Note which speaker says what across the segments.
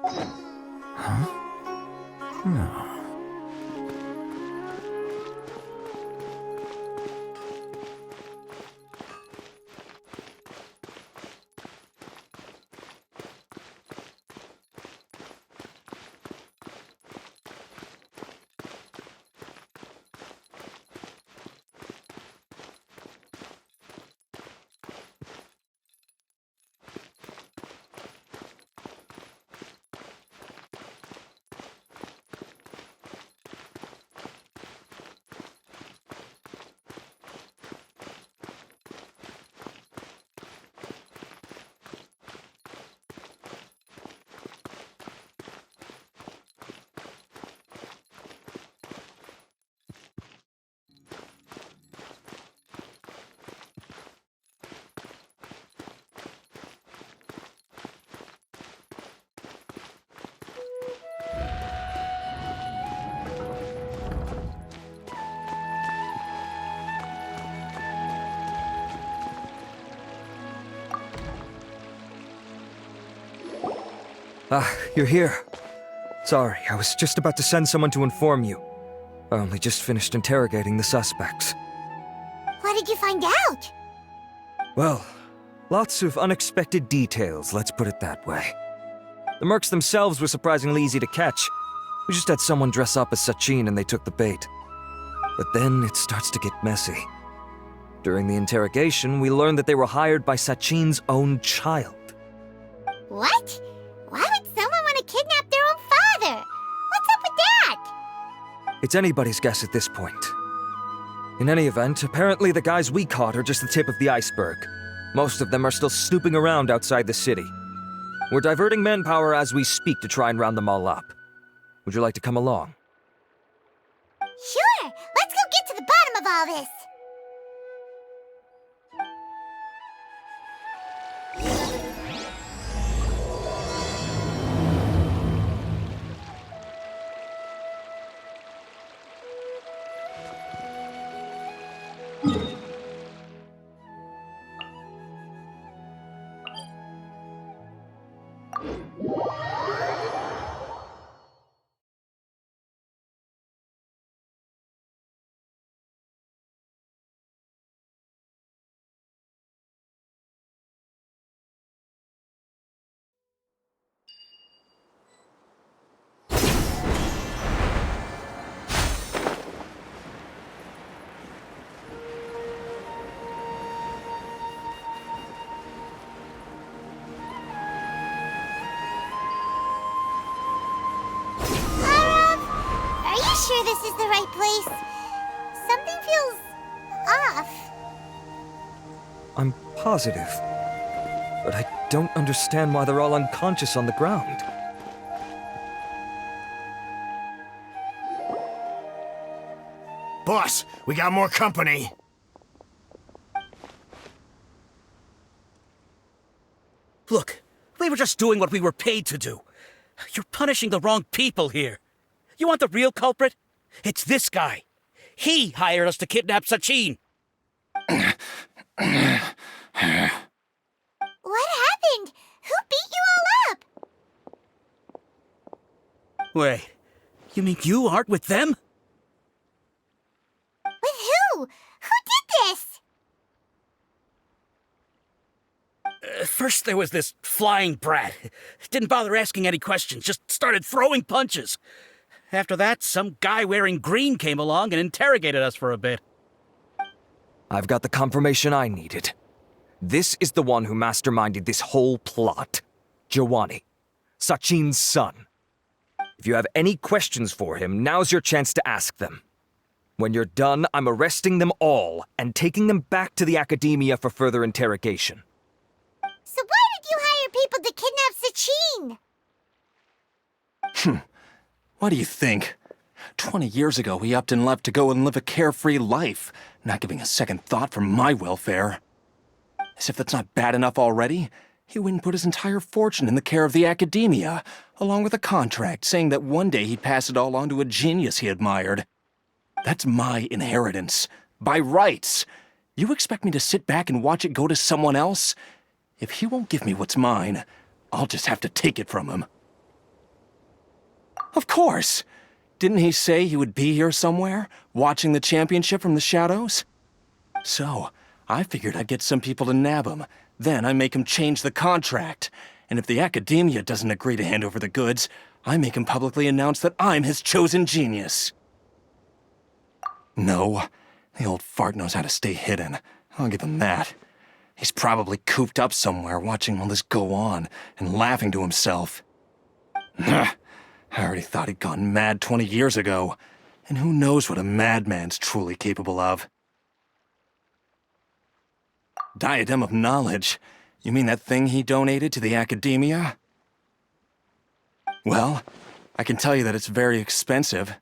Speaker 1: Huh? No. Ah, you're here. Sorry, I was just about to send someone to inform you. I only just finished interrogating the suspects.
Speaker 2: What did you find out?
Speaker 1: Well, lots of unexpected details, let's put it that way. The mercs themselves were surprisingly easy to catch. We just had someone dress up as Sachin and they took the bait. But then it starts to get messy. During the interrogation, we learned that they were hired by Sachin's own child.
Speaker 2: What? Why would someone want to kidnap their own father? What's up with that?
Speaker 1: It's anybody's guess at this point. In any event, apparently the guys we caught are just the tip of the iceberg. Most of them are still snooping around outside the city. We're diverting manpower as we speak to try and round them all up. Would you like to come along?
Speaker 2: Sure, let's go get to the bottom of all this. Sure this is the right place? Something feels off.
Speaker 1: I'm positive. But I don't understand why they're all unconscious on the ground.
Speaker 3: Boss, we got more company.
Speaker 4: Look, we were just doing what we were paid to do. You're punishing the wrong people here. You want the real culprit? It's this guy. He hired us to kidnap Sachin.
Speaker 2: What happened? Who beat you all up?
Speaker 4: Wait, you mean you aren't with them?
Speaker 2: With who? Who did this?
Speaker 4: First there was this flying brat. Didn't bother asking any questions, just started throwing punches. After that, some guy wearing green came along and interrogated us for a bit.
Speaker 1: I've got the confirmation I needed. This is the one who masterminded this whole plot. Jawani, Sachin's son. If you have any questions for him, now's your chance to ask them. When you're done, I'm arresting them all and taking them back to the academia for further interrogation.
Speaker 2: So why did you hire people to kidnap Sachin?
Speaker 5: What do you think? 20 years ago, he upped and left to go and live a carefree life, not giving a second thought for my welfare. As if that's not bad enough already, he went and put his entire fortune in the care of the academia, along with a contract saying that one day he'd pass it all on to a genius he admired. That's my inheritance, by rights. You expect me to sit back and watch it go to someone else? If he won't give me what's mine, I'll just have to take it from him. Of course! Didn't he say he would be here somewhere, watching the championship from the shadows? So, I figured I'd get some people to nab him. Then I make him change the contract. And if the Academia doesn't agree to hand over the goods, I make him publicly announce that I'm his chosen genius. No, the old fart knows how to stay hidden. I'll give him that. He's probably cooped up somewhere watching all this go on and laughing to himself. I already thought he'd gone mad 20 years ago. And who knows what a madman's truly capable of. Diadem of Knowledge? You mean that thing he donated to the Academia? Well, I can tell you that it's very expensive.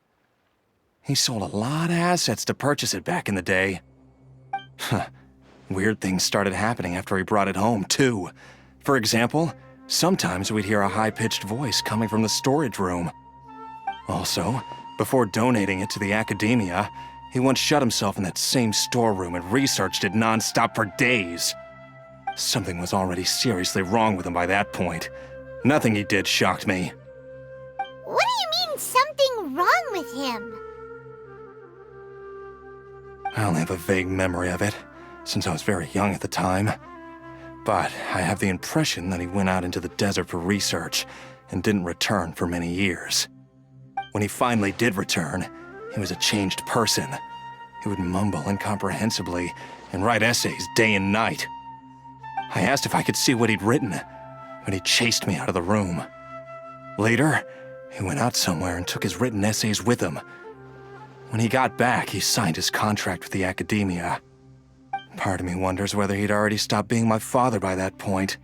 Speaker 5: He sold a lot of assets to purchase it back in the day. Weird things started happening after he brought it home, too. For example, sometimes we'd hear a high-pitched voice coming from the storage room. Also, before donating it to the Academia, he once shut himself in that same storeroom and researched it non-stop for days. Something was already seriously wrong with him by that point. Nothing he did shocked me.
Speaker 2: What do you mean, something wrong with him?
Speaker 5: I only have a vague memory of it, since I was very young at the time. But I have the impression that he went out into the desert for research and didn't return for many years. When he finally did return, he was a changed person. He would mumble incomprehensibly and write essays day and night. I asked if I could see what he'd written, but he chased me out of the room. Later, he went out somewhere and took his written essays with him. When he got back, he signed his contract with the Academia. Part of me wonders whether he'd already stopped being my father by that point.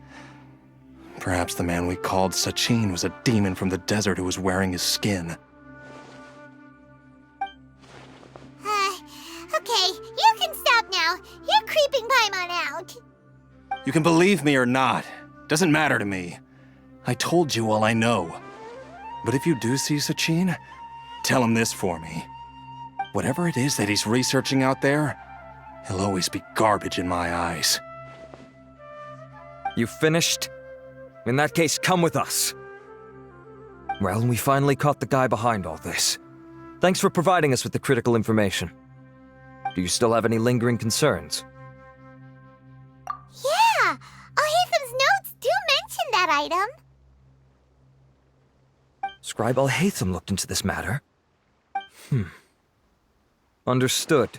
Speaker 5: Perhaps the man we called Sachin was a demon from the desert who was wearing his skin.
Speaker 2: Okay, you can stop now. You're creeping Paimon out.
Speaker 5: You can believe me or not. Doesn't matter to me. I told you all I know. But if you do see Sachin, tell him this for me. Whatever it is that he's researching out there, he'll always be garbage in my eyes.
Speaker 1: You finished? In that case, come with us. Well, we finally caught the guy behind all this. Thanks for providing us with the critical information. Do you still have any lingering concerns?
Speaker 2: Yeah, Al-Haytham's notes do mention that item.
Speaker 1: Scribe Al-Haytham looked into this matter. Understood.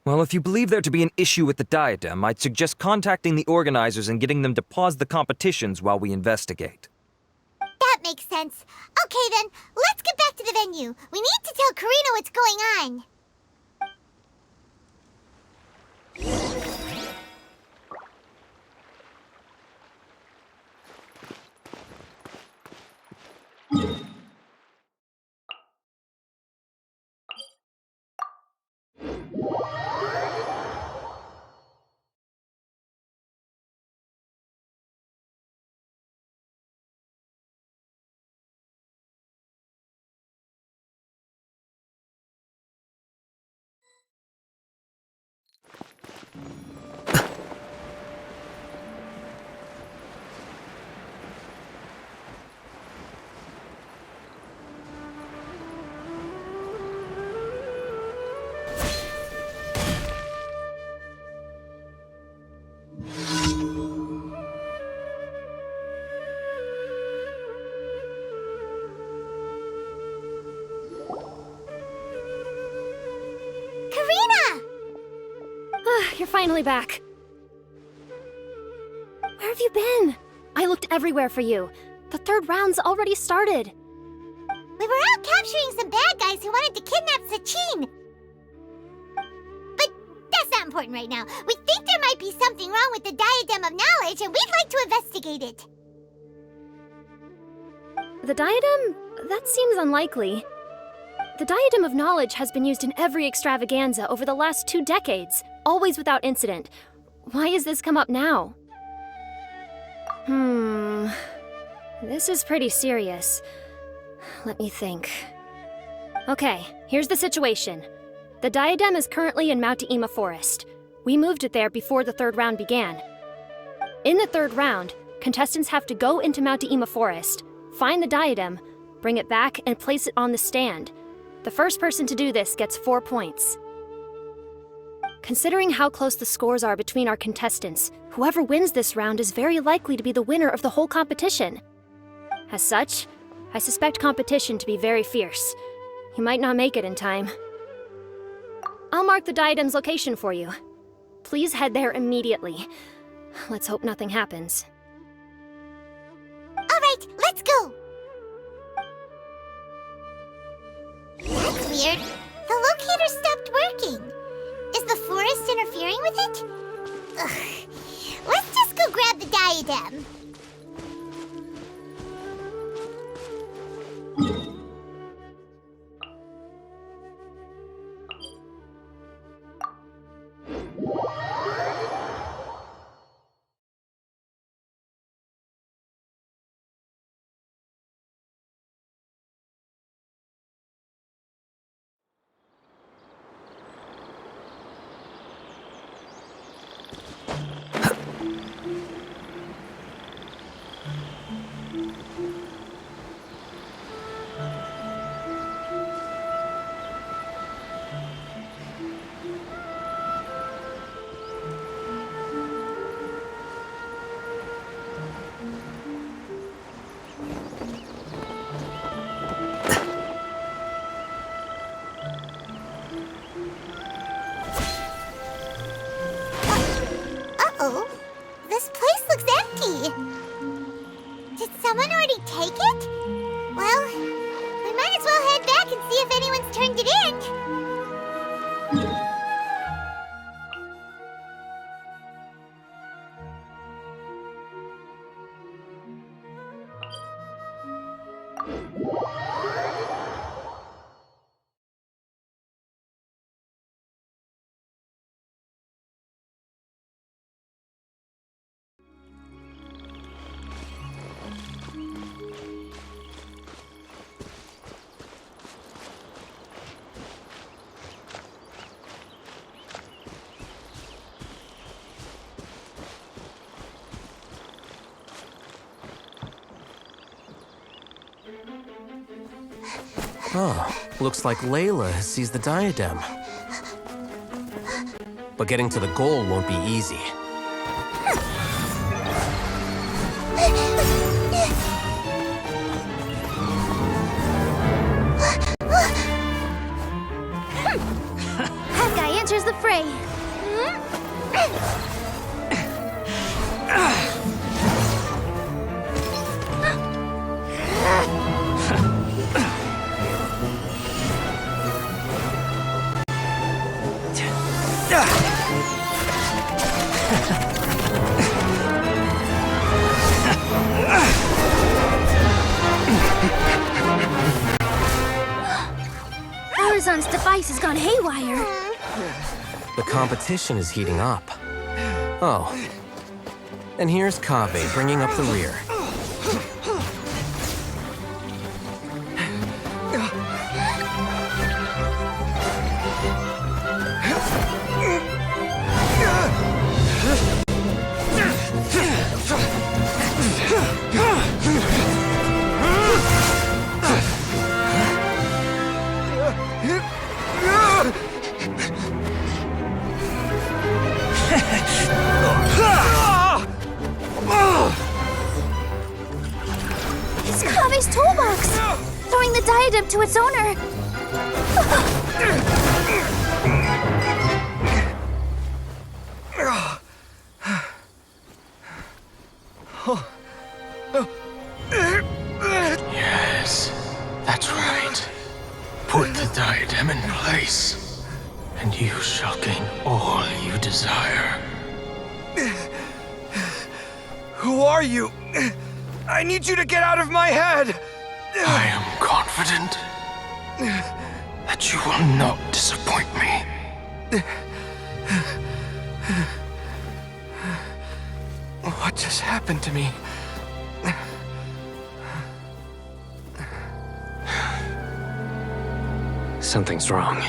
Speaker 1: Well, if you believe there to be an issue with the diadem, I'd suggest contacting the organizers and getting them to pause the competitions while we investigate.
Speaker 2: That makes sense. Okay then, let's get back to the venue. We need to tell Karina what's going on.
Speaker 6: You're finally back. Where have you been? I looked everywhere for you. The third round's already started.
Speaker 2: We were out capturing some bad guys who wanted to kidnap Sachin. But that's not important right now. We think there might be something wrong with the Diadem of Knowledge, and we'd like to investigate it.
Speaker 6: The diadem? That seems unlikely. The Diadem of Knowledge has been used in every extravaganza over the last 2 decades, always without incident. Why has this come up now? This is pretty serious. Let me think. Okay, here's the situation. The diadem is currently in Mount Ima Forest. We moved it there before the third round began. In the third round, contestants have to go into Mount Ima Forest, find the diadem, bring it back, and place it on the stand. The first person to do this gets 4 points. Considering how close the scores are between our contestants, whoever wins this round is very likely to be the winner of the whole competition. As such, I suspect competition to be very fierce. You might not make it in time. I'll mark the diadem's location for you. Please head there immediately. Let's hope nothing happens.
Speaker 2: All right, let's go. That's weird. The locator stopped working. Is the forest interfering with it? Ugh. Let's just go grab the diadem. Uh-oh. This place looks empty. Did someone already take it? Well, we might as well head back and see if anyone's turned it in.
Speaker 7: Oh, looks like Layla has seized the diadem. But getting to the goal won't be easy.
Speaker 2: That guy enters the fray.
Speaker 6: Arizon's device has gone haywire.
Speaker 7: The competition is heating up. Oh. And here's Kaveh bringing up the rear.
Speaker 2: It's Kaveh's toolbox! Throwing the diadem to its owner!
Speaker 5: Yes, that's right. Put the diadem in place, and you shall gain all you desire.
Speaker 3: Who are you? I need you to get out of my head!
Speaker 5: I am confident that you will not disappoint me. What just happened to me?
Speaker 7: Something's wrong.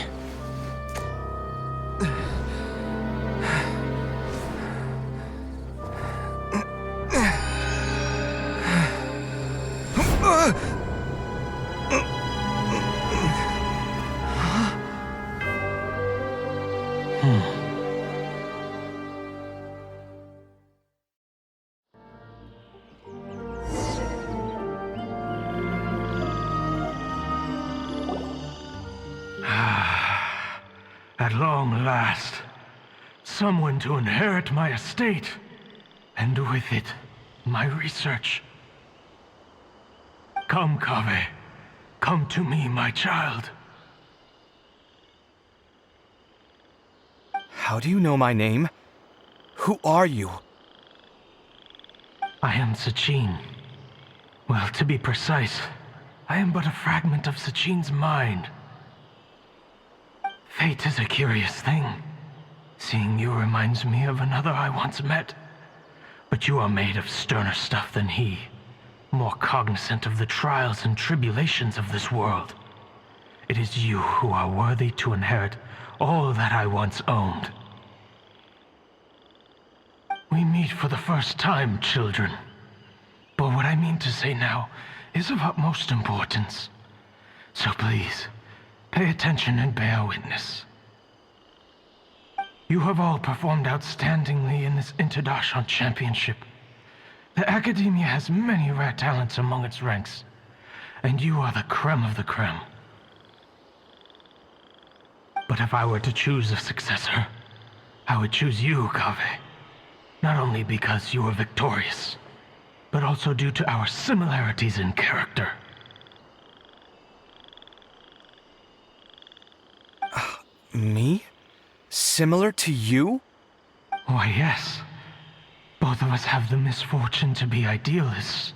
Speaker 8: At long last, someone to inherit my estate, and with it, my research. Come, Kaveh. Come to me, my child.
Speaker 3: How do you know my name? Who are you?
Speaker 8: I am Sachin. Well, to be precise, I am but a fragment of Sachin's mind. Fate is a curious thing. Seeing you reminds me of another I once met. But you are made of sterner stuff than he, more cognizant of the trials and tribulations of this world. It is you who are worthy to inherit all that I once owned. We meet for the first time, children. But what I mean to say now is of utmost importance. So please, pay attention and bear witness. You have all performed outstandingly in this Interdarshan Championship. The Academia has many rare talents among its ranks, and you are the creme of the creme. But if I were to choose a successor, I would choose you, Kaveh. Not only because you were victorious, but also due to our similarities in character.
Speaker 3: Me? Similar to you?
Speaker 8: Why, yes. Both of us have the misfortune to be idealists,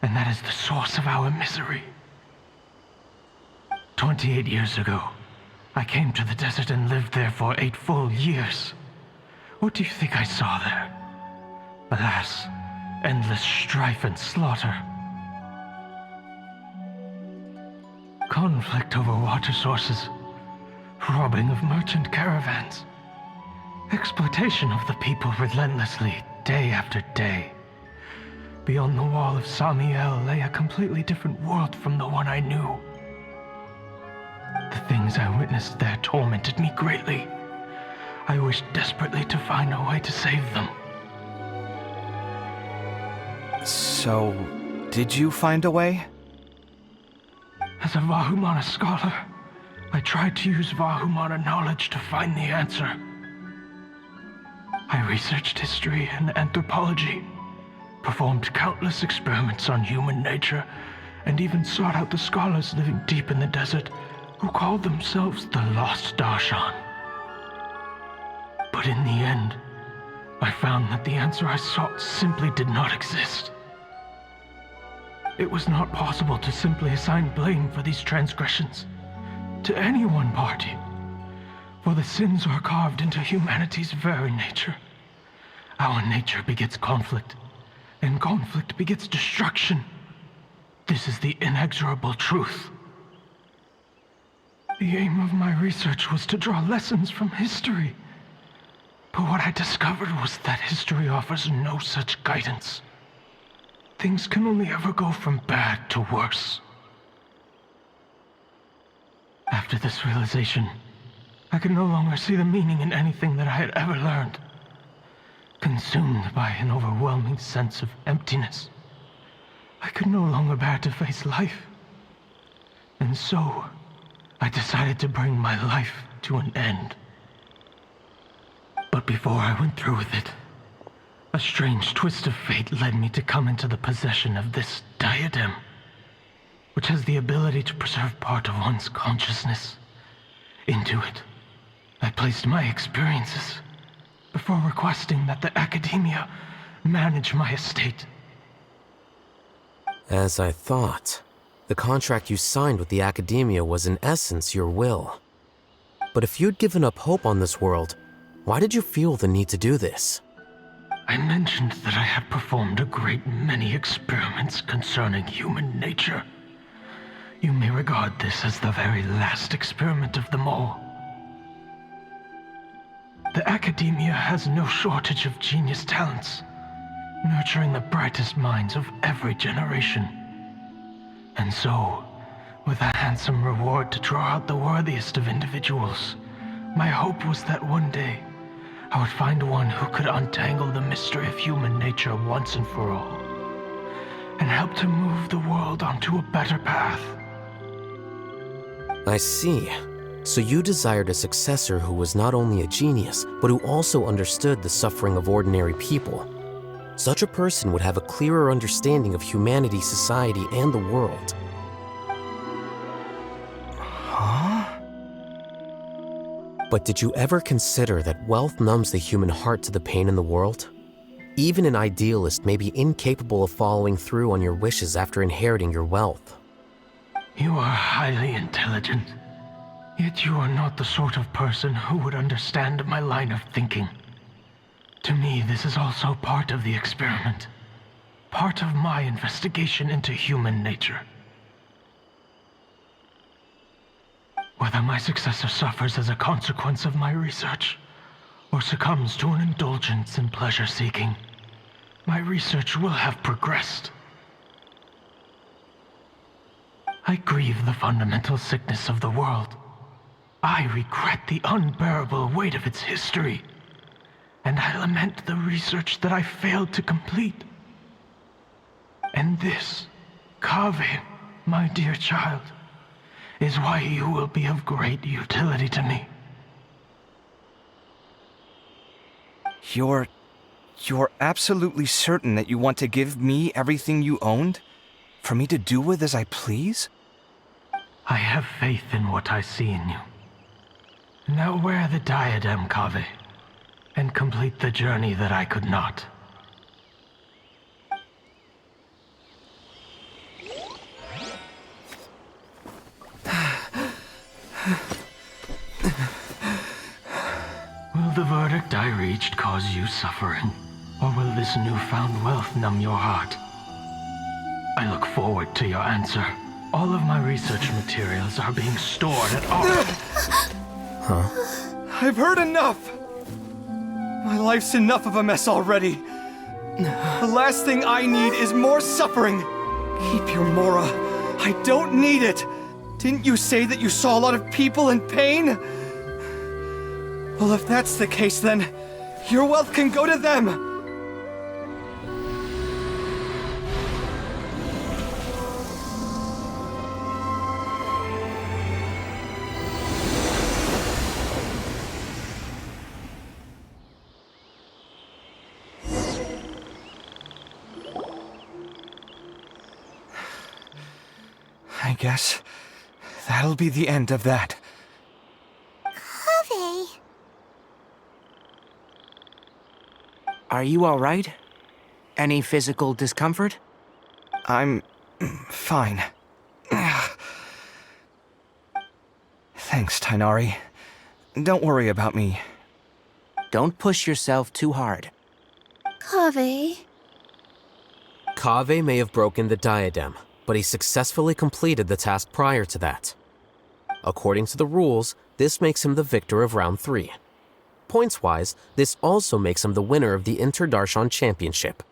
Speaker 8: and that is the source of our misery. 28 years ago, I came to the desert and lived there for 8 full years. What do you think I saw there? Alas, endless strife and slaughter. Conflict over water sources, robbing of merchant caravans, exploitation of the people relentlessly, day after day. Beyond the wall of Samiel lay a completely different world from the one I knew. The things I witnessed there tormented me greatly. I wished desperately to find a way to save them.
Speaker 3: So, did you find a way?
Speaker 8: As a Vahumana scholar, I tried to use Vahumana knowledge to find the answer. I researched history and anthropology, performed countless experiments on human nature, and even sought out the scholars living deep in the desert who called themselves the Lost Darshan. But in the end, I found that the answer I sought simply did not exist. It was not possible to simply assign blame for these transgressions to any one party, for the sins are carved into humanity's very nature. Our nature begets conflict, and conflict begets destruction. This is the inexorable truth. The aim of my research was to draw lessons from history. But what I discovered was that history offers no such guidance. Things can only ever go from bad to worse. After this realization, I could no longer see the meaning in anything that I had ever learned. Consumed by an overwhelming sense of emptiness, I could no longer bear to face life. And so, I decided to bring my life to an end. But before I went through with it, a strange twist of fate led me to come into the possession of this diadem, which has the ability to preserve part of one's consciousness. Into it, I placed my experiences before requesting that the Academia manage my estate.
Speaker 7: As I thought, the contract you signed with the Academia was in essence your will. But if you'd given up hope on this world, why did you feel the need to do this?
Speaker 8: I mentioned that I had performed a great many experiments concerning human nature. You may regard this as the very last experiment of them all. The Academia has no shortage of genius talents, nurturing the brightest minds of every generation. And so, with a handsome reward to draw out the worthiest of individuals, my hope was that one day, I would find one who could untangle the mystery of human nature once and for all, and help to move the world onto a better path.
Speaker 7: I see. So you desired a successor who was not only a genius, but who also understood the suffering of ordinary people. Such a person would have a clearer understanding of humanity, society, and the world.
Speaker 3: Huh?
Speaker 7: But did you ever consider that wealth numbs the human heart to the pain in the world? Even an idealist may be incapable of following through on your wishes after inheriting your wealth.
Speaker 8: You are highly intelligent, yet you are not the sort of person who would understand my line of thinking. To me, this is also part of the experiment, part of my investigation into human nature. Whether my successor suffers as a consequence of my research, or succumbs to an indulgence in pleasure-seeking, my research will have progressed. I grieve the fundamental sickness of the world. I regret the unbearable weight of its history, and I lament the research that I failed to complete. And this, Kaveh, my dear child, is why you will be of great utility to me.
Speaker 3: You're absolutely certain that you want to give me everything you owned? For me to do with as I please?
Speaker 8: I have faith in what I see in you. Now wear the diadem, Kaveh, and complete the journey that I could not. Will the verdict I reached cause you suffering, or will this newfound wealth numb your heart? I look forward to your answer. All of my research materials are being stored at our...
Speaker 3: I've heard enough! My life's enough of a mess already. The last thing I need is more suffering. Keep your Mora. I don't need it. Didn't you say that you saw a lot of people in pain? Well, if that's the case, then your wealth can go to them. I guess that'll be the end of that.
Speaker 2: Kaveh.
Speaker 9: Are you all right? Any physical discomfort?
Speaker 3: I'm fine. Thanks, Tainari. Don't worry about me.
Speaker 9: Don't push yourself too hard.
Speaker 2: Kaveh.
Speaker 7: Kaveh may have broken the diadem, but he successfully completed the task prior to that. According to the rules, this makes him the victor of round 3. Points-wise, this also makes him the winner of the Inter-Darshan Championship.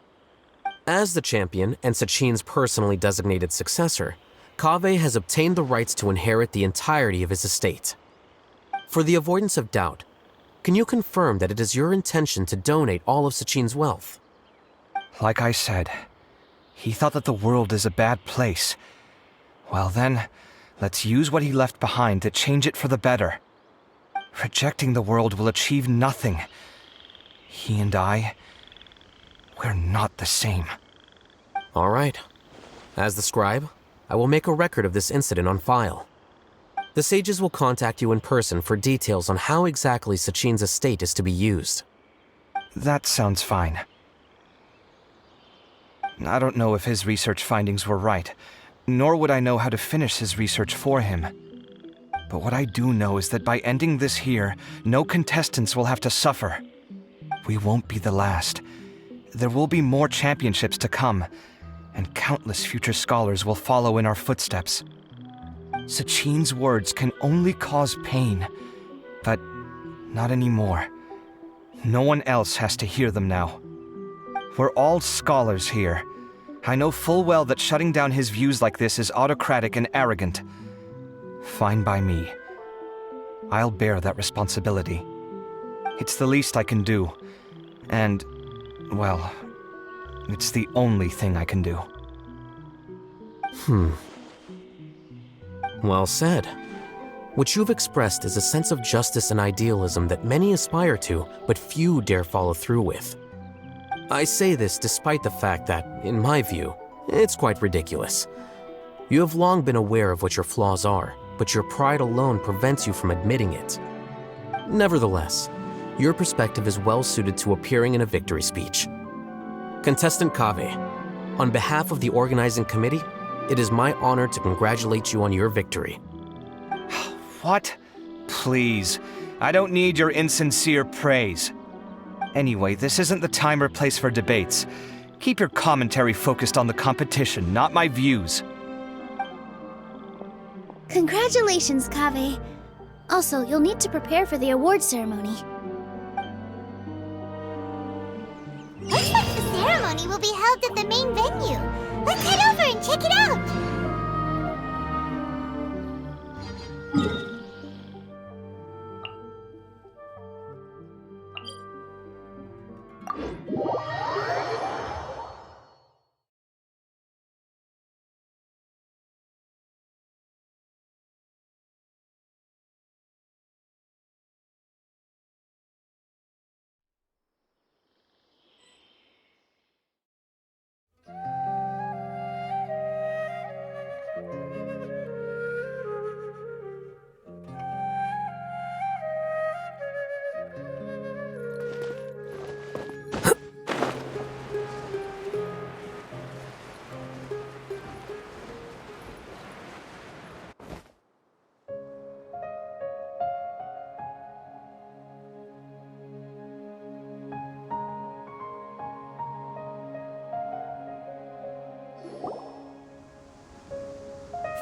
Speaker 7: As the champion and Sachin's personally designated successor, Kaveh has obtained the rights to inherit the entirety of his estate. For the avoidance of doubt, can you confirm that it is your intention to donate all of Sachin's wealth?
Speaker 3: Like I said, he thought that the world is a bad place. Well then, let's use what he left behind to change it for the better. Rejecting the world will achieve nothing. He and I, we're not the same.
Speaker 7: All right. As the scribe, I will make a record of this incident on file. The sages will contact you in person for details on how exactly Sachin's estate is to be used.
Speaker 3: That sounds fine. I don't know if his research findings were right, nor would I know how to finish his research for him. But what I do know is that by ending this here, no contestants will have to suffer. We won't be the last. There will be more championships to come, and countless future scholars will follow in our footsteps. Sachin's words can only cause pain, but not anymore. No one else has to hear them now. We're all scholars here. I know full well that shutting down his views like this is autocratic and arrogant. Fine by me. I'll bear that responsibility. It's the least I can do. And, well, it's the only thing I can do.
Speaker 7: Well said. What you've expressed is a sense of justice and idealism that many aspire to, but few dare follow through with. I say this despite the fact that, in my view, it's quite ridiculous. You have long been aware of what your flaws are, but your pride alone prevents you from admitting it. Nevertheless, your perspective is well suited to appearing in a victory speech. Contestant Kaveh, on behalf of the organizing committee, it is my honor to congratulate you on your victory.
Speaker 3: What? Please, I don't need your insincere praise. Anyway, this isn't the time or place for debates. Keep your commentary focused on the competition, not my views.
Speaker 2: Congratulations, Kaveh. Also, you'll need to prepare for the award ceremony. Looks like the ceremony will be held at the main venue. Let's head over and check it out!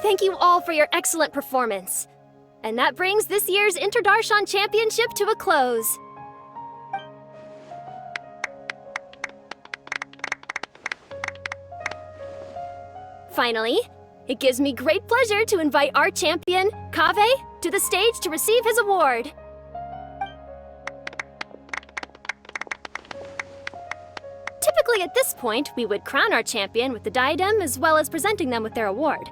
Speaker 6: Thank you all for your excellent performance. And that brings this year's Interdarshan Championship to a close. Finally, it gives me great pleasure to invite our champion, Kaveh, to the stage to receive his award. Typically at this point, we would crown our champion with the diadem as well as presenting them with their award.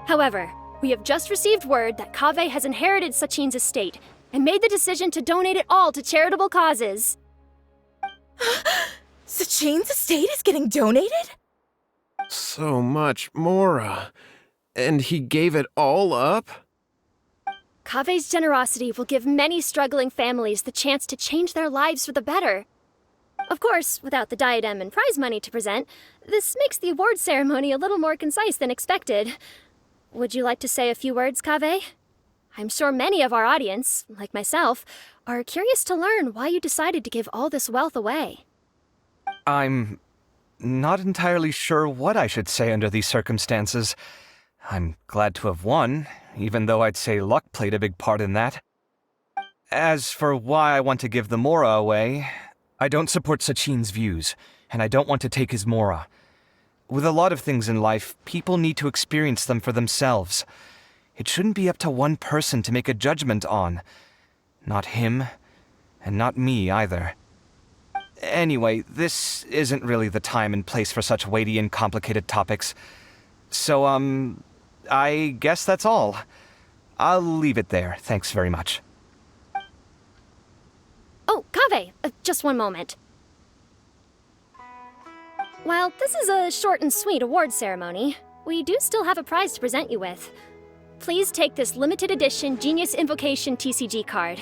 Speaker 6: However, we have just received word that Kaveh has inherited Sachin's estate and made the decision to donate it all to charitable causes.
Speaker 10: Sachin's estate is getting donated?
Speaker 11: So much, Mora. And he gave it all up?
Speaker 6: Kaveh's generosity will give many struggling families the chance to change their lives for the better. Of course, without the diadem and prize money to present, this makes the award ceremony a little more concise than expected. Would you like to say a few words, Kaveh? I'm sure many of our audience, like myself, are curious to learn why you decided to give all this wealth away.
Speaker 3: I'm not entirely sure what I should say under these circumstances. I'm glad to have won, even though I'd say luck played a big part in that. As for why I want to give the Mora away, I don't support Sachin's views, and I don't want to take his Mora. With a lot of things in life, people need to experience them for themselves. It shouldn't be up to one person to make a judgment on. Not him, and not me either. Anyway, this isn't really the time and place for such weighty and complicated topics. So, I guess that's all. I'll leave it there. Thanks very much.
Speaker 6: Oh, Kaveh, just one moment. While this is a short and sweet award ceremony, we do still have a prize to present you with. Please take this limited edition Genius Invocation TCG card.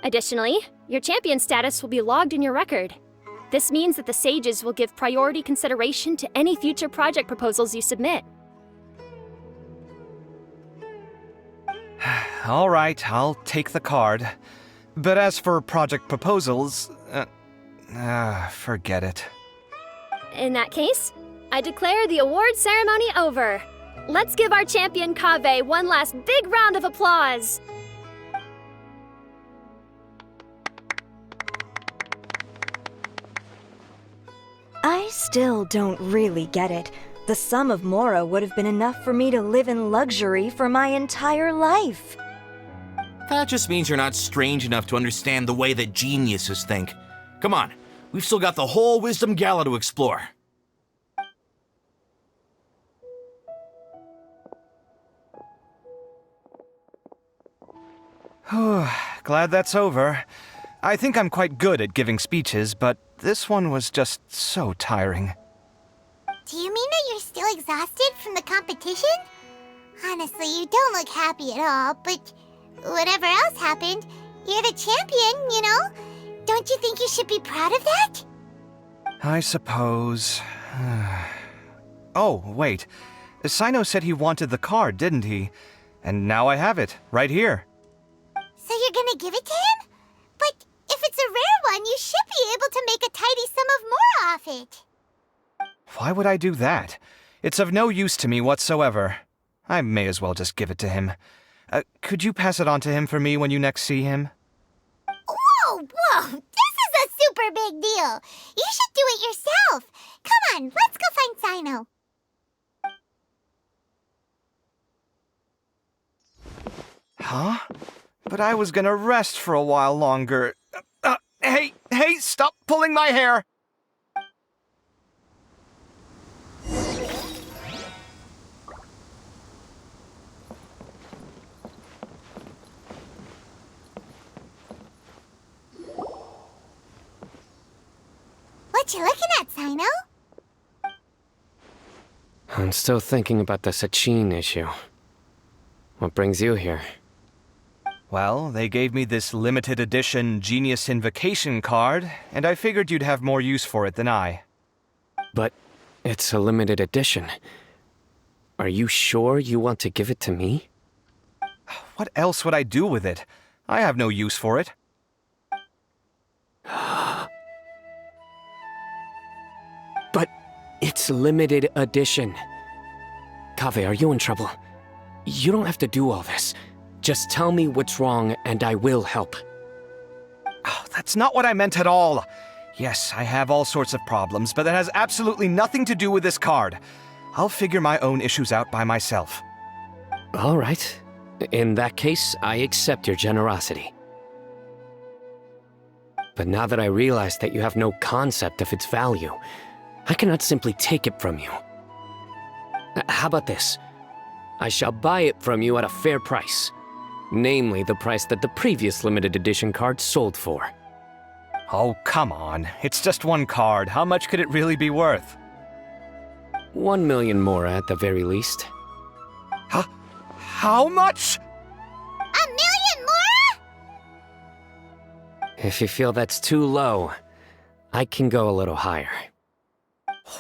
Speaker 6: Additionally, your champion status will be logged in your record. This means that the Sages will give priority consideration to any future project proposals you submit.
Speaker 3: All right, I'll take the card. But as for project proposals, forget it.
Speaker 6: In that case, I declare the award ceremony over. Let's give our champion Kaveh one last big round of applause.
Speaker 10: I still don't really get it. The sum of Mora would have been enough for me to live in luxury for my entire life.
Speaker 12: That just means you're not strange enough to understand the way that geniuses think. Come on, we've still got the whole Wisdom Gala to explore.
Speaker 3: Glad that's over. I think I'm quite good at giving speeches, but this one was just so tiring.
Speaker 2: Do you mean that you're still exhausted from the competition? Honestly, you don't look happy at all, but whatever else happened, you're the champion, you know? Don't you think you should be proud of that?
Speaker 3: I suppose. Oh, wait. Sino said he wanted the card, didn't he? And now I have it, right here.
Speaker 2: So you're gonna give it to him? But if it's a rare one, you should be able to make a tidy sum of more off it.
Speaker 3: Why would I do that? It's of no use to me whatsoever. I may as well just give it to him. Could you pass it on to him for me when you next see him?
Speaker 2: Whoa! This is a super big deal! You should do it yourself! Come on, let's go find Sino.
Speaker 3: Huh? But I was gonna rest for a while longer. Hey, stop pulling my hair!
Speaker 2: What you looking at, Sino?
Speaker 13: I'm still thinking about the Sachin issue. What brings you here?
Speaker 3: Well, they gave me this limited edition Genius Invocation card, and I figured you'd have more use for it than I.
Speaker 13: But it's a limited edition. Are you sure you want to give it to me?
Speaker 3: What else would I do with it? I have no use for it.
Speaker 13: But it's limited edition. Kaveh, are you in trouble? You don't have to do all this. Just tell me what's wrong and I will help.
Speaker 3: Oh, that's not what I meant at all. Yes, I have all sorts of problems, but that has absolutely nothing to do with this card. I'll figure my own issues out by myself.
Speaker 13: All right. In that case, I accept your generosity. But now that I realize that you have no concept of its value, I cannot simply take it from you. How about this? I shall buy it from you at a fair price. Namely, the price that the previous limited edition card sold for.
Speaker 3: Oh, come on. It's just one card. How much could it really be worth?
Speaker 13: 1 million more at the very least.
Speaker 3: How much?
Speaker 2: 1 million more?
Speaker 13: If you feel that's too low, I can go a little higher.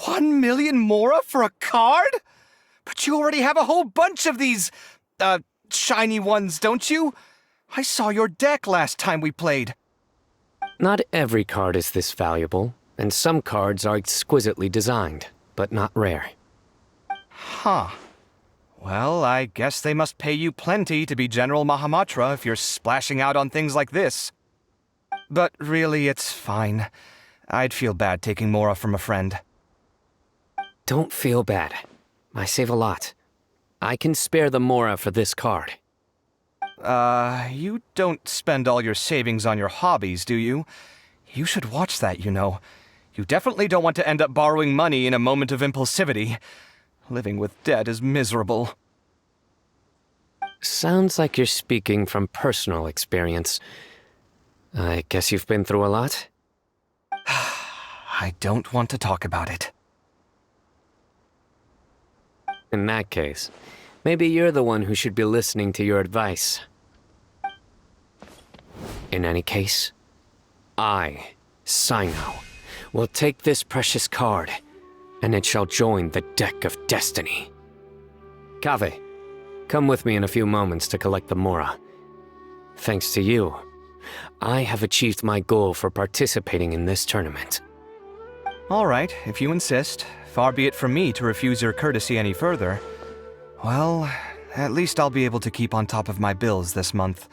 Speaker 3: 1 million mora for a card? But you already have a whole bunch of these, shiny ones, don't you? I saw your deck last time we played.
Speaker 13: Not every card is this valuable, and some cards are exquisitely designed, but not rare.
Speaker 3: Huh. Well, I guess they must pay you plenty to be General Mahamatra if you're splashing out on things like this. But really, it's fine. I'd feel bad taking mora from a friend.
Speaker 13: Don't feel bad. I save a lot. I can spare the mora for this card.
Speaker 3: You don't spend all your savings on your hobbies, do you? You should watch that, you know. You definitely don't want to end up borrowing money in a moment of impulsivity. Living with debt is miserable.
Speaker 13: Sounds like you're speaking from personal experience. I guess you've been through a lot?
Speaker 3: I don't want to talk about it.
Speaker 13: In that case, maybe you're the one who should be listening to your advice. In any case, I, Sino, will take this precious card, and it shall join the deck of destiny. Kaveh, come with me in a few moments to collect the mora. Thanks to you, I have achieved my goal for participating in this tournament.
Speaker 3: All right, if you insist. Far be it from me to refuse your courtesy any further. Well, at least I'll be able to keep on top of my bills this month.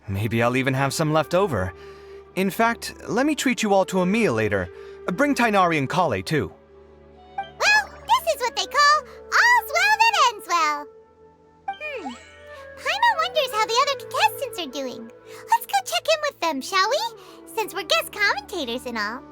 Speaker 3: Maybe I'll even have some left over. In fact, let me treat you all to a meal later. Bring Tainari and Kale, too.
Speaker 2: Well, this is what they call all's well that ends well. Paimon wonders how the other contestants are doing. Let's go check in with them, shall we? Since we're guest commentators and all.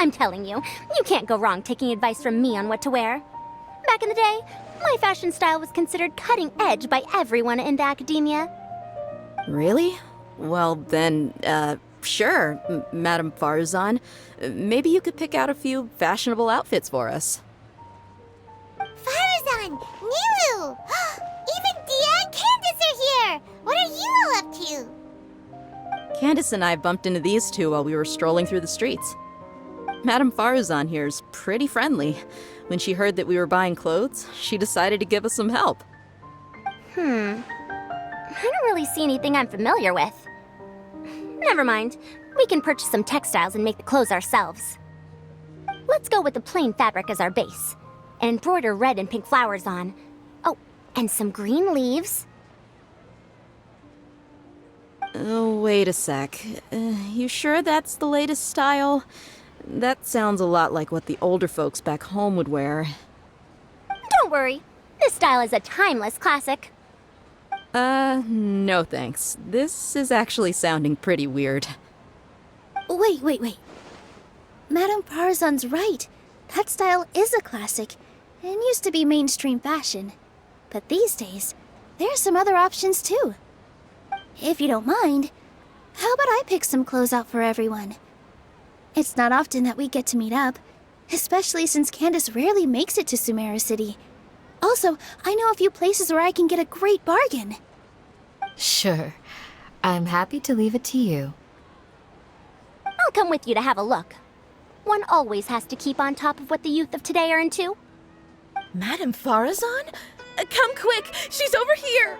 Speaker 14: I'm telling you, you can't go wrong taking advice from me on what to wear. Back in the day, my fashion style was considered cutting edge by everyone in the academia.
Speaker 15: Really? Well, then, sure, Madame Farzan. Maybe you could pick out a few fashionable outfits for us.
Speaker 2: Farazan! Niru! Even Dia and Candace are here! What are you all up to?
Speaker 15: Candace and I bumped into these two while we were strolling through the streets. Madame Farazan here's pretty friendly. When she heard that we were buying clothes, she decided to give us some help.
Speaker 14: I don't really see anything I'm familiar with. Never mind. We can purchase some textiles and make the clothes ourselves. Let's go with the plain fabric as our base. And embroider red and pink flowers on. Oh, and some green leaves.
Speaker 15: Oh, wait a sec. You sure that's the latest style? That sounds a lot like what the older folks back home would wear.
Speaker 14: Don't worry. This style is a timeless classic.
Speaker 15: No thanks. This is actually sounding pretty weird.
Speaker 16: Wait. Madame Farzan's right. That style is a classic and used to be mainstream fashion. But these days, there are some other options too. If you don't mind, how about I pick some clothes out for everyone? It's not often that we get to meet up, especially since Candace rarely makes it to Sumeru City. Also, I know a few places where I can get a great bargain.
Speaker 17: Sure. I'm happy to leave it to you.
Speaker 14: I'll come with you to have a look. One always has to keep on top of what the youth of today are into.
Speaker 18: Madame Farazan? Come quick! She's over here!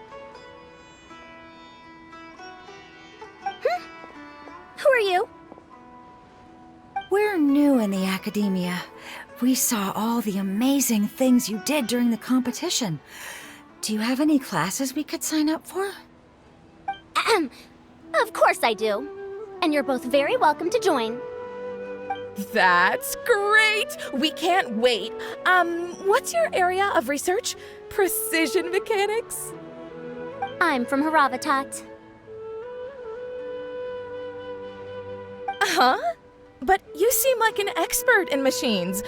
Speaker 14: Who are you?
Speaker 17: We're new in the academia. We saw all the amazing things you did during the competition. Do you have any classes we could sign up for?
Speaker 14: Of course I do. And you're both very welcome to join.
Speaker 18: That's great! We can't wait. What's your area of research? Precision mechanics?
Speaker 14: I'm from Haravatat.
Speaker 18: Huh? But you seem like an expert in machines.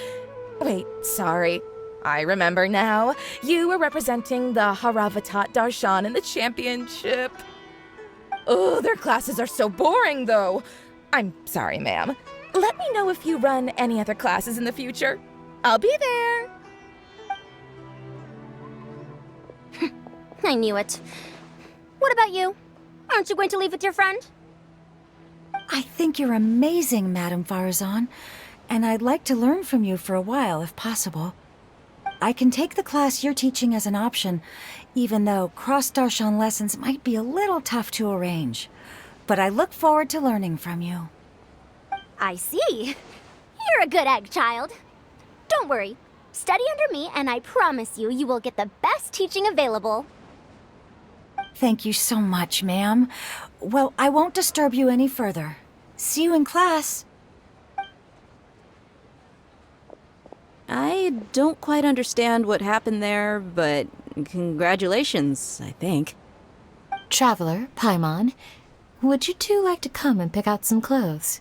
Speaker 18: Wait, sorry. I remember now. You were representing the Haravatat Darshan in the championship. Oh, their classes are so boring, though. I'm sorry, ma'am. Let me know if you run any other classes in the future. I'll be there.
Speaker 14: I knew it. What about you? Aren't you going to leave with your friend?
Speaker 17: I think you're amazing, Madame Farazan, and I'd like to learn from you for a while, if possible. I can take the class you're teaching as an option, even though cross-Darshan lessons might be a little tough to arrange. But I look forward to learning from you.
Speaker 14: I see. You're a good egg, child. Don't worry. Study under me, and I promise you, you will get the best teaching available.
Speaker 17: Thank you so much, ma'am. Well, I won't disturb you any further. See you in class.
Speaker 15: I don't quite understand what happened there, but congratulations, I think.
Speaker 17: Traveler, Paimon, would you two like to come and pick out some clothes?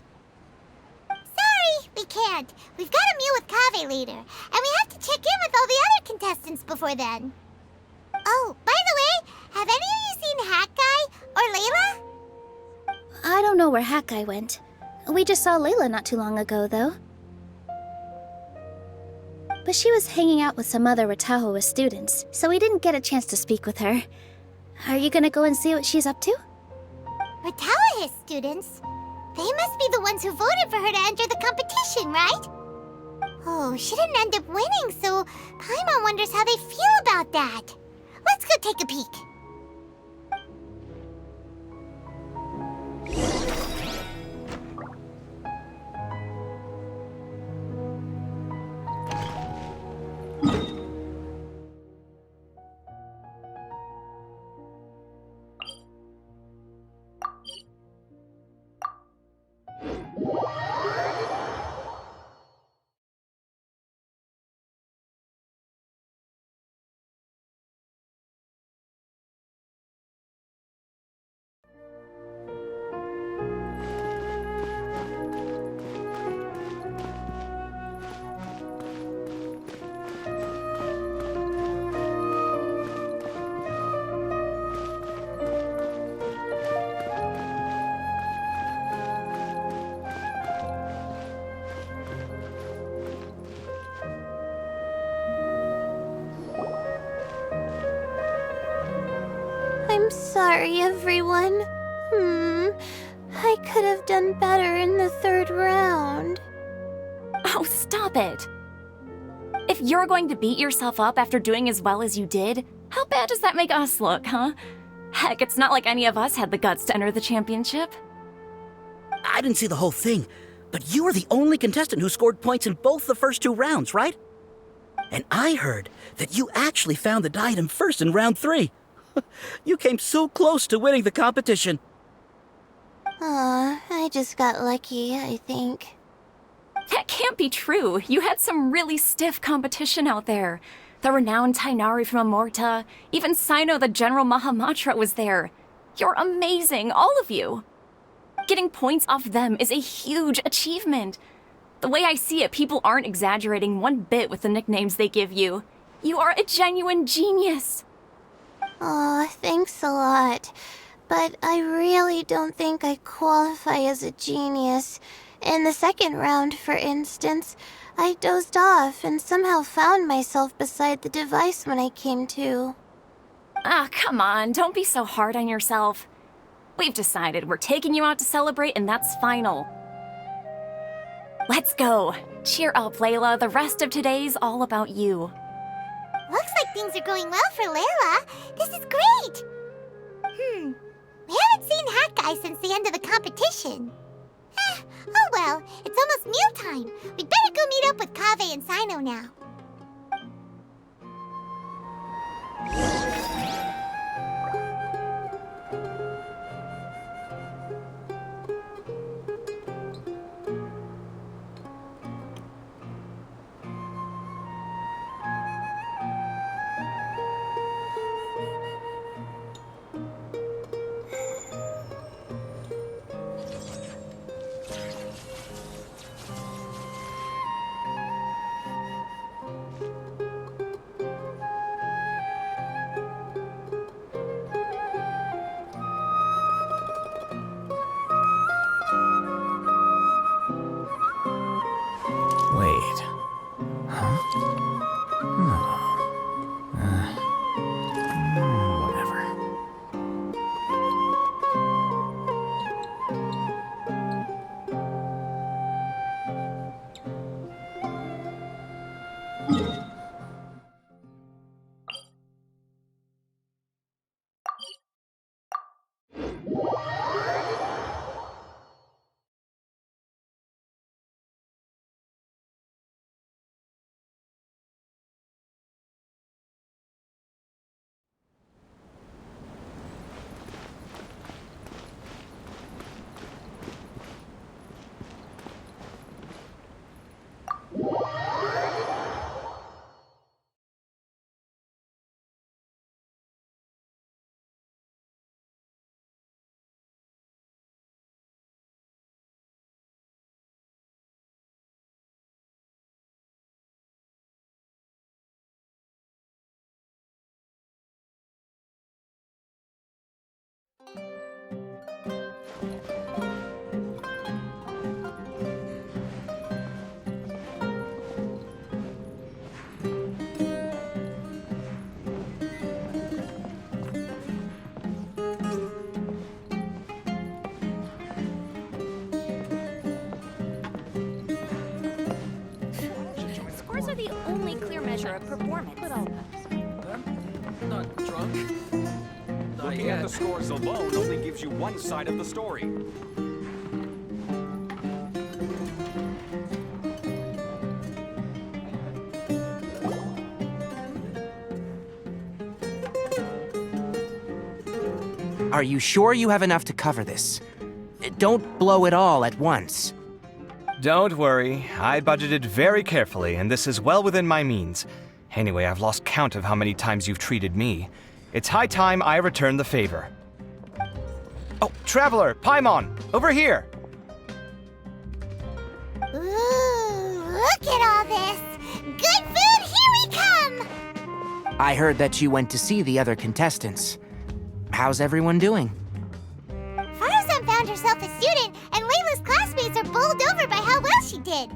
Speaker 2: Sorry, we can't. We've got a meal with Kaveh later, and we have to check in with all the other contestants before then. Oh, by the way, have any of you seen Hat Guy or Layla?
Speaker 16: I don't know where Hat Guy went. We just saw Layla not too long ago, though. But she was hanging out with some other Ratahoa students, so we didn't get a chance to speak with her. Are you gonna go and see what she's up to?
Speaker 2: Ratahoa students? They must be the ones who voted for her to enter the competition, right? Oh, she didn't end up winning, so Paimon wonders how they feel about that. Let's go take a peek.
Speaker 16: sorry, everyone. I could have done better in the 3rd round.
Speaker 19: Oh, stop it. If you're going to beat yourself up after doing as well as you did, how bad does that make us look, huh? Heck, it's not like any of us had the guts to enter the championship.
Speaker 4: I didn't see the whole thing, but you were the only contestant who scored points in both the first 2 rounds, right? And I heard that you actually found the diadem first in round 3. You came so close to winning the competition.
Speaker 16: Aw, I just got lucky, I think.
Speaker 19: That can't be true. You had some really stiff competition out there. The renowned Tainari from Amorta, even Sino the General Mahamatra was there. You're amazing, all of you. Getting points off them is a huge achievement. The way I see it, people aren't exaggerating one bit with the nicknames they give you. You are a genuine genius.
Speaker 16: Aw, thanks a lot. But I really don't think I qualify as a genius. In the 2nd round, for instance, I dozed off and somehow found myself beside the device when I came to.
Speaker 19: Ah, come on, don't be so hard on yourself. We've decided we're taking you out to celebrate, and that's final. Let's go. Cheer up, Layla. The rest of today's all about you.
Speaker 2: Looks like things are going well for Layla. This is great. We haven't seen Hat Guy since the end of the competition. Oh well, it's almost mealtime. We'd better go meet up with Kaveh and Sino now.
Speaker 12: Wait. Huh? Whatever.
Speaker 19: Scores are the only clear measure of performance.
Speaker 20: Not drunk. Looking at the scores alone only gives you one side of the story.
Speaker 9: Are you sure you have enough to cover this? Don't blow it all at once.
Speaker 3: Don't worry, I budgeted very carefully, and this is well within my means. Anyway, I've lost count of how many times you've treated me. It's high time I return the favor. Oh, Traveler, Paimon, over here!
Speaker 2: Ooh, look at all this. Good food, here we come!
Speaker 9: I heard that you went to see the other contestants. How's everyone doing?
Speaker 2: Farazan found herself a student, and Layla's classmates are bowled over by how well she did.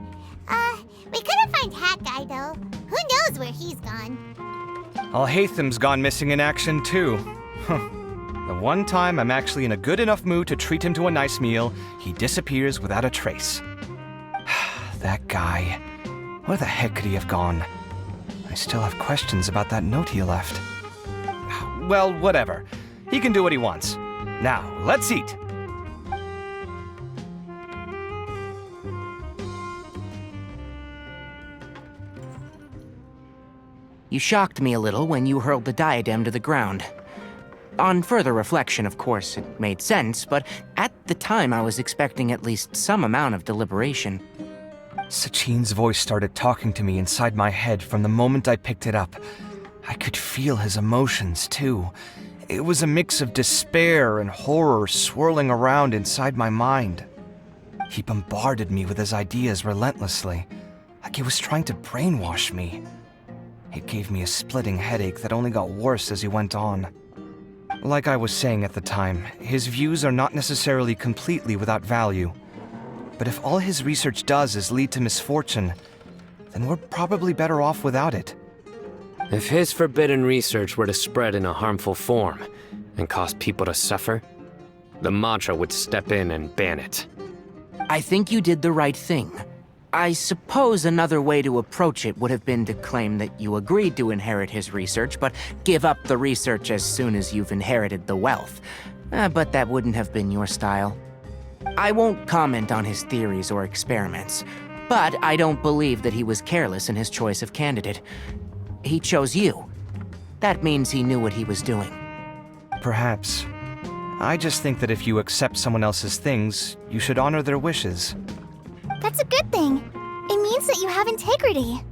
Speaker 2: We couldn't find Hat Guy, though. Who knows where he's gone?
Speaker 3: Al-Haytham's gone missing in action, too. The one time I'm actually in a good enough mood to treat him to a nice meal, he disappears without a trace. That guy. Where the heck could he have gone? I still have questions about that note he left. Well, whatever. He can do what he wants. Now, let's eat!
Speaker 9: You shocked me a little when you hurled the diadem to the ground. On further reflection, of course, it made sense, but at the time I was expecting at least some amount of deliberation.
Speaker 3: Sachin's voice started talking to me inside my head from the moment I picked it up. I could feel his emotions, too. It was a mix of despair and horror swirling around inside my mind. He bombarded me with his ideas relentlessly, like he was trying to brainwash me. It gave me a splitting headache that only got worse as he went on. Like I was saying at the time, his views are not necessarily completely without value. But if all his research does is lead to misfortune, then we're probably better off without it.
Speaker 13: If his forbidden research were to spread in a harmful form and cause people to suffer, the Mantra would step in and ban it.
Speaker 9: I think you did the right thing. I suppose another way to approach it would have been to claim that you agreed to inherit his research, but give up the research as soon as you've inherited the wealth. But that wouldn't have been your style. I won't comment on his theories or experiments, but I don't believe that he was careless in his choice of candidate. He chose you. That means he knew what he was doing.
Speaker 3: Perhaps. I just think that if you accept someone else's things, you should honor their wishes.
Speaker 2: That's a good thing. It means that you have integrity.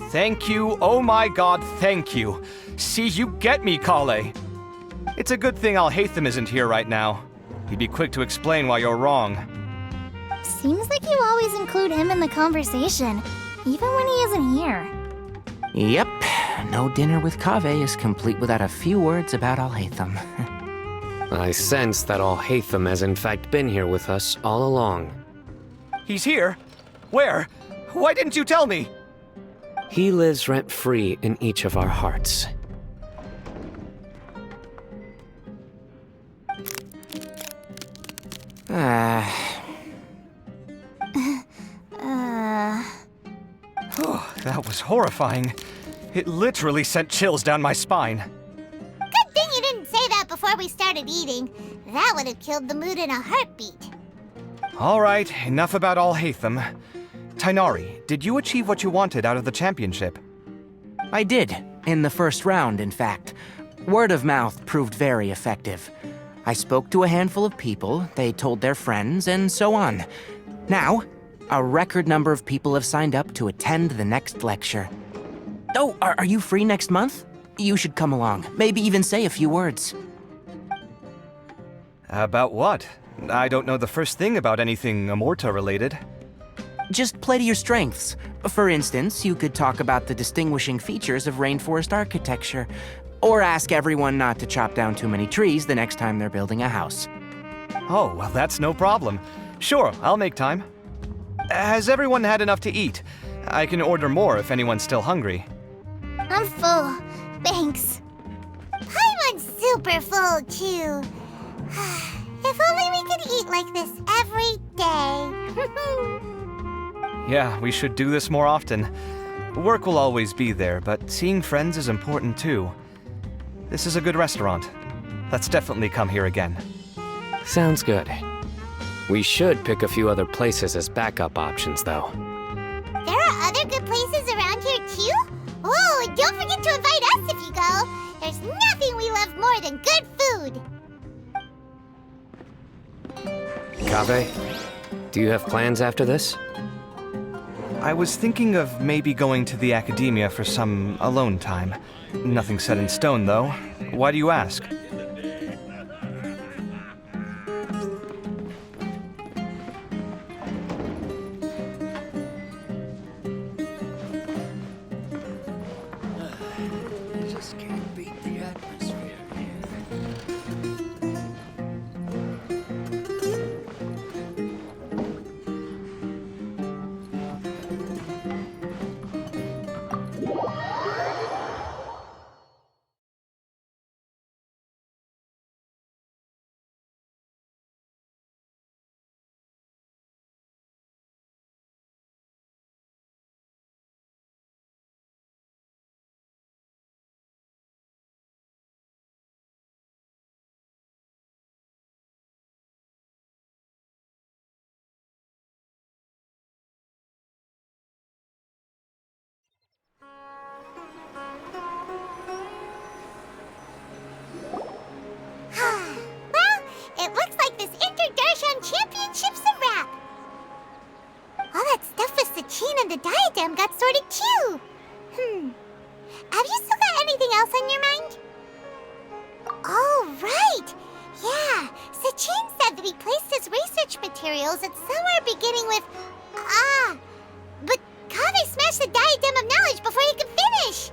Speaker 3: Thank you, oh my god, thank you. See, you get me, Kale. It's a good thing Alhaitham isn't here right now. He'd be quick to explain why you're wrong.
Speaker 2: Seems like you always include him in the conversation, even when he isn't here.
Speaker 9: Yep, no dinner with Kave is complete without a few words about Alhaitham.
Speaker 13: I sense that Alhaitham has in fact been here with us all along.
Speaker 3: He's here? Where? Why didn't you tell me?
Speaker 13: He lives rent-free in each of our hearts.
Speaker 3: Oh, that was horrifying. It literally sent chills down my spine.
Speaker 2: Good thing you didn't say that before we started eating. That would have killed the mood in a heartbeat.
Speaker 3: All right, enough about Alhaitham. Tainari, did you achieve what you wanted out of the championship?
Speaker 9: I did, in the first round, in fact. Word of mouth proved very effective. I spoke to a handful of people, they told their friends, and so on. Now, a record number of people have signed up to attend the next lecture. Oh, are you free next month? You should come along, maybe even say a few words.
Speaker 3: About what? I don't know the first thing about anything Amorta-related.
Speaker 9: Just play to your strengths. For instance, you could talk about the distinguishing features of rainforest architecture, or ask everyone not to chop down too many trees the next time they're building a house.
Speaker 3: Oh, well, that's no problem. Sure, I'll make time. Has everyone had enough to eat? I can order more if anyone's still hungry.
Speaker 2: I'm full. Thanks. I'm super full, too. If only we could eat like this every day.
Speaker 3: Yeah, we should do this more often. Work will always be there, but seeing friends is important too. This is a good restaurant. Let's definitely come here again.
Speaker 13: Sounds good. We should pick a few other places as backup options, though.
Speaker 2: There are other good places around here, too? Oh, and don't forget to invite us if you go. There's nothing we love more than good food.
Speaker 13: Kave, do you have plans after this?
Speaker 3: I was thinking of maybe going to the academia for some alone time. Nothing set in stone, though. Why do you ask?
Speaker 2: that's sorta cute. Have you still got anything else on your mind? Oh, right! Yeah, Sachin said that he placed his research materials at somewhere beginning with but Kaveh smashed the diadem of knowledge before he could finish!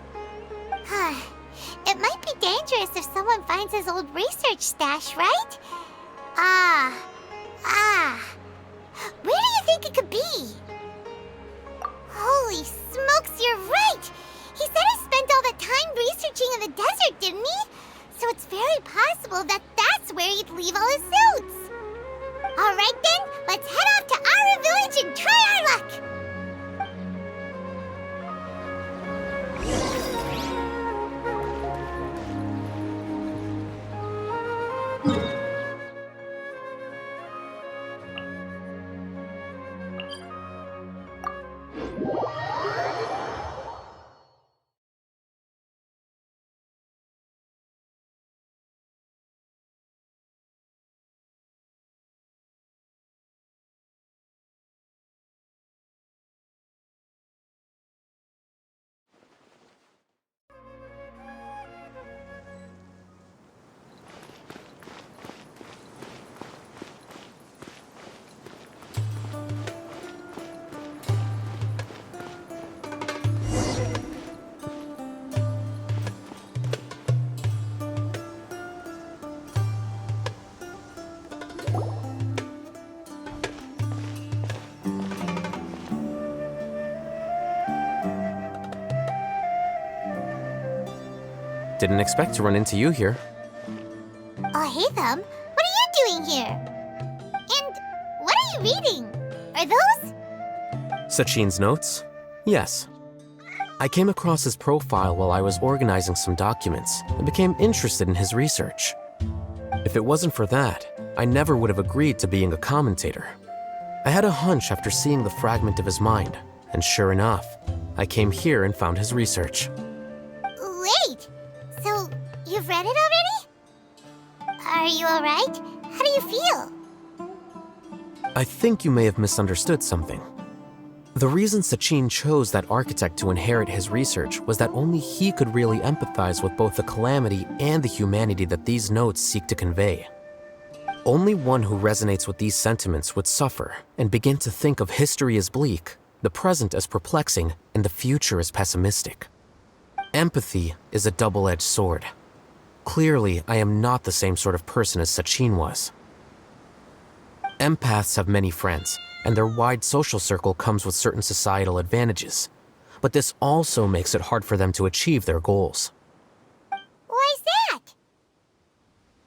Speaker 2: It might be dangerous if someone finds his old research stash, right? Where do you think it could be? Holy smokes, you're right! He said he spent all that time researching in the desert, didn't he? So it's very possible that that's where he'd leave all his suits. Alright then, let's head off to Aru Village and try our luck!
Speaker 7: Didn't expect to run into you here.
Speaker 2: Oh, hey, Thumb. What are you doing here? And what are you reading? Are those?
Speaker 7: Sachin's notes? Yes. I came across his profile while I was organizing some documents and became interested in his research. If it wasn't for that, I never would have agreed to being a commentator. I had a hunch after seeing the fragment of his mind, and sure enough, I came here and found his research.
Speaker 2: Wait! So, you've read it already? Are you alright? How do you feel?
Speaker 7: I think you may have misunderstood something. The reason Sachin chose that architect to inherit his research was that only he could really empathize with both the calamity and the humanity that these notes seek to convey. Only one who resonates with these sentiments would suffer and begin to think of history as bleak, the present as perplexing, and the future as pessimistic. Empathy is a double-edged sword. Clearly, I am not the same sort of person as Sachin was. Empaths have many friends, and their wide social circle comes with certain societal advantages. But this also makes it hard for them to achieve their goals.
Speaker 2: Why's that?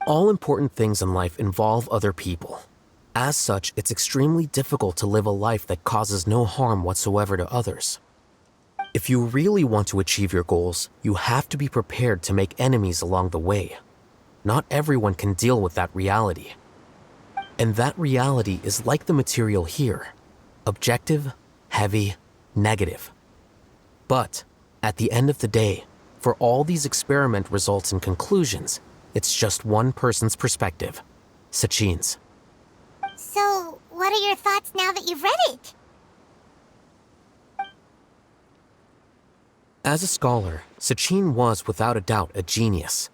Speaker 7: All important things in life involve other people. As such, it's extremely difficult to live a life that causes no harm whatsoever to others. If you really want to achieve your goals, you have to be prepared to make enemies along the way. Not everyone can deal with that reality. And that reality is like the material here: objective, heavy, negative. But at the end of the day, for all these experiment results and conclusions, it's just one person's perspective, Sachin's.
Speaker 2: So, what are your thoughts now that you've read it?
Speaker 7: As a scholar, Sachin was without a doubt a genius.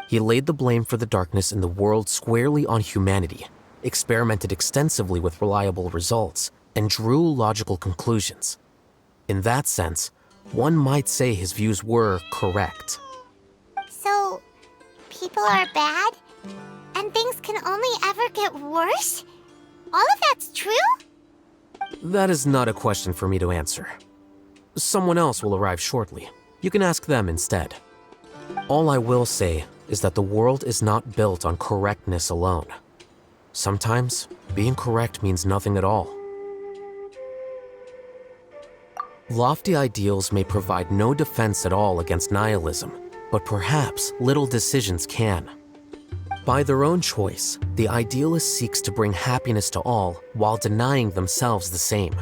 Speaker 7: He laid the blame for the darkness in the world squarely on humanity, experimented extensively with reliable results, and drew logical conclusions. In that sense, one might say his views were correct.
Speaker 2: So, people are bad? And things can only ever get worse? All of that's true?
Speaker 7: That is not a question for me to answer. Someone else will arrive shortly. You can ask them instead. All I will say is that the world is not built on correctness alone. Sometimes, being correct means nothing at all. Lofty ideals may provide no defense at all against nihilism, but perhaps little decisions can. By their own choice, the idealist seeks to bring happiness to all while denying themselves the same.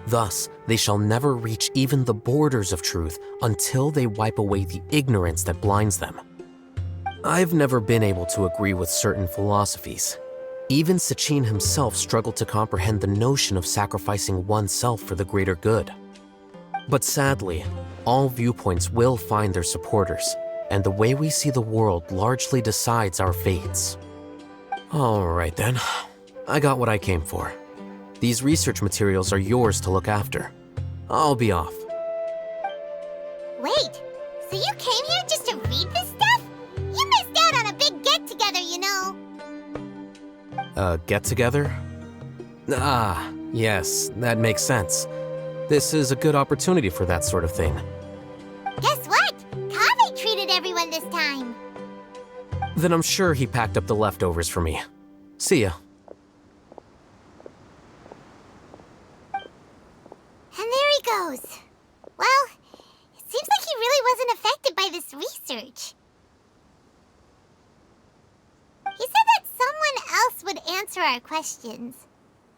Speaker 7: Thus, they shall never reach even the borders of truth until they wipe away the ignorance that blinds them. I've never been able to agree with certain philosophies. Even Sachin himself struggled to comprehend the notion of sacrificing oneself for the greater good. But sadly, all viewpoints will find their supporters, and the way we see the world largely decides our fates. Alright then, I got what I came for. These research materials are yours to look after. I'll be off.
Speaker 2: Wait, so you came here just to read this stuff? You missed out on a big get-together, you know.
Speaker 7: Get-together? Ah, yes, that makes sense. This is a good opportunity for that sort of thing.
Speaker 2: Guess what? Kaveh treated everyone this time.
Speaker 7: Then I'm sure he packed up the leftovers for me. See ya.
Speaker 2: And there he goes. Well, it seems like he really wasn't affected by this research. He said that someone else would answer our questions.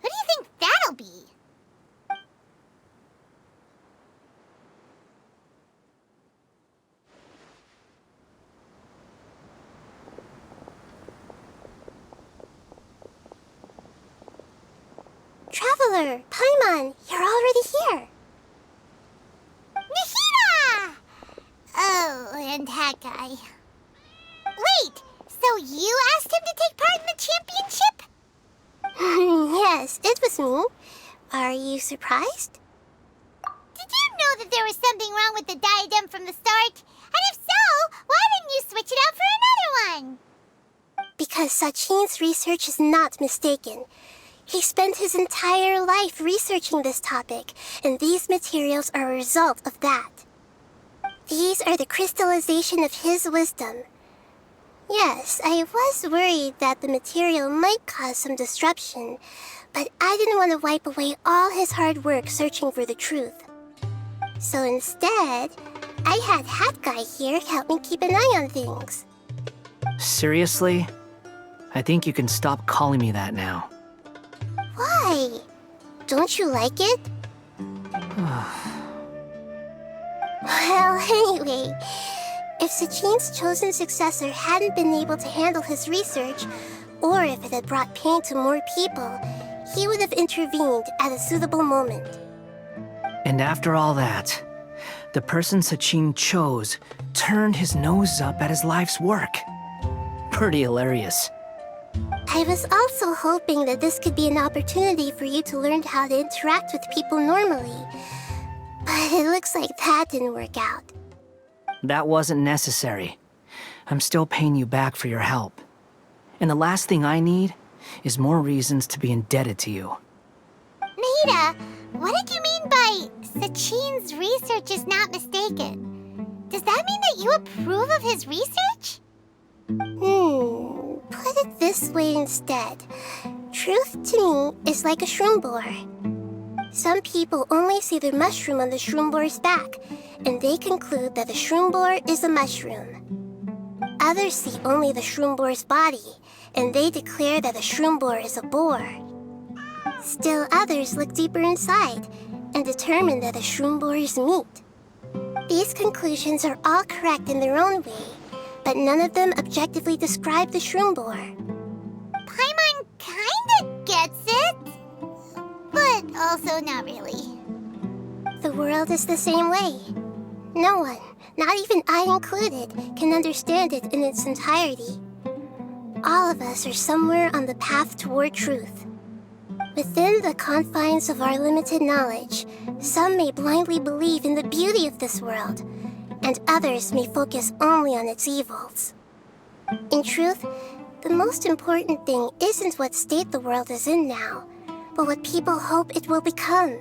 Speaker 2: Who do you think that'll be? Traveler, Paimon, you're already here. Nahida! Oh, and that guy. Wait, so you asked him to take part in the championship? Yes, it was me. Are you surprised? Did you know that there was something wrong with the diadem from the start? And if so, why didn't you switch it out for another one? Because Sachin's research is not mistaken. He spent his entire life researching this topic, and these materials are a result of that. These are the crystallization of his wisdom. Yes, I was worried that the material might cause some disruption, but I didn't want to wipe away all his hard work searching for the truth. So instead, I had Hat Guy here help me keep an eye on things.
Speaker 9: Seriously? I think you can stop calling me that now.
Speaker 2: Why? Don't you like it? Well, anyway, if Sachin's chosen successor hadn't been able to handle his research, or if it had brought pain to more people, he would have intervened at a suitable moment.
Speaker 9: And after all that, the person Sachin chose turned his nose up at his life's work. Pretty hilarious.
Speaker 2: I was also hoping that this could be an opportunity for you to learn how to interact with people normally. But it looks like that didn't work out.
Speaker 9: That wasn't necessary. I'm still paying you back for your help. And the last thing I need is more reasons to be indebted to you.
Speaker 2: Nahida, what did you mean by Sachin's research is not mistaken? Does that mean that you approve of his research? Put it this way instead. Truth to me is like a shroom boar. Some people only see the mushroom on the shroom boar's back, and they conclude that the shroom boar is a mushroom. Others see only the shroom boar's body, and they declare that the shroom boar is a boar. Still others look deeper inside, and determine that the shroom boar is meat. These conclusions are all correct in their own way, but none of them objectively describe the shroom boar. Paimon kinda gets it, but also not really. The world is the same way. No one, not even I included, can understand it in its entirety. All of us are somewhere on the path toward truth. Within the confines of our limited knowledge, some may blindly believe in the beauty of this world, and others may focus only on its evils. In truth, the most important thing isn't what state the world is in now, but what people hope it will become.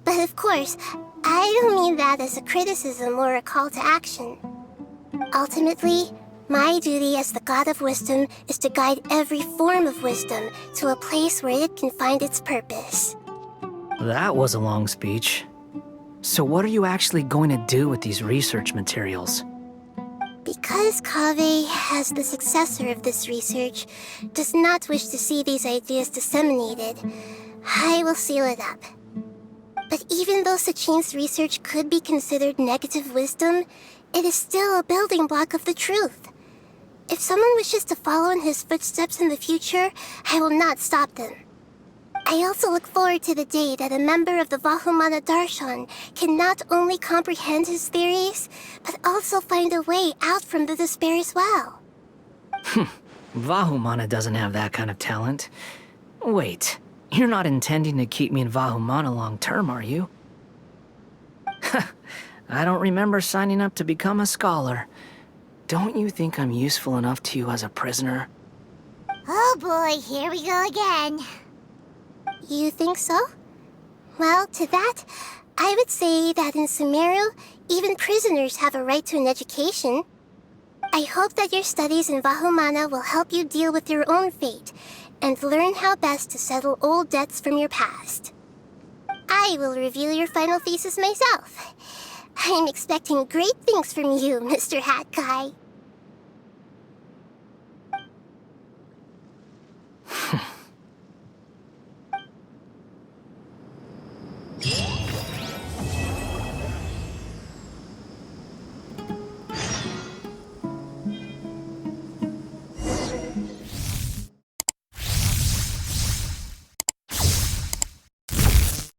Speaker 2: But of course, I don't mean that as a criticism or a call to action. Ultimately, my duty as the God of Wisdom is to guide every form of wisdom to a place where it can find its purpose.
Speaker 9: That was a long speech. So what are you actually going to do with these research materials?
Speaker 2: Because Kaveh, as the successor of this research, does not wish to see these ideas disseminated, I will seal it up. But even though Sachin's research could be considered negative wisdom, it is still a building block of the truth. If someone wishes to follow in his footsteps in the future, I will not stop them. I also look forward to the day that a member of the Vahumana Darshan can not only comprehend his theories, but also find a way out from the despair as well.
Speaker 21: Vahumana doesn't have that kind of talent. Wait, you're not intending to keep me in Vahumana long term, are you? I don't remember signing up to become a scholar. Don't you think I'm useful enough to you as a prisoner?
Speaker 2: Oh boy, here we go again. You think so? Well, to that, I would say that in Sumeru, even prisoners have a right to an education. I hope that your studies in Vahumana will help you deal with your own fate and learn how best to settle old debts from your past. I will review your final thesis myself. I'm expecting great things from you, Mr. Hat Guy.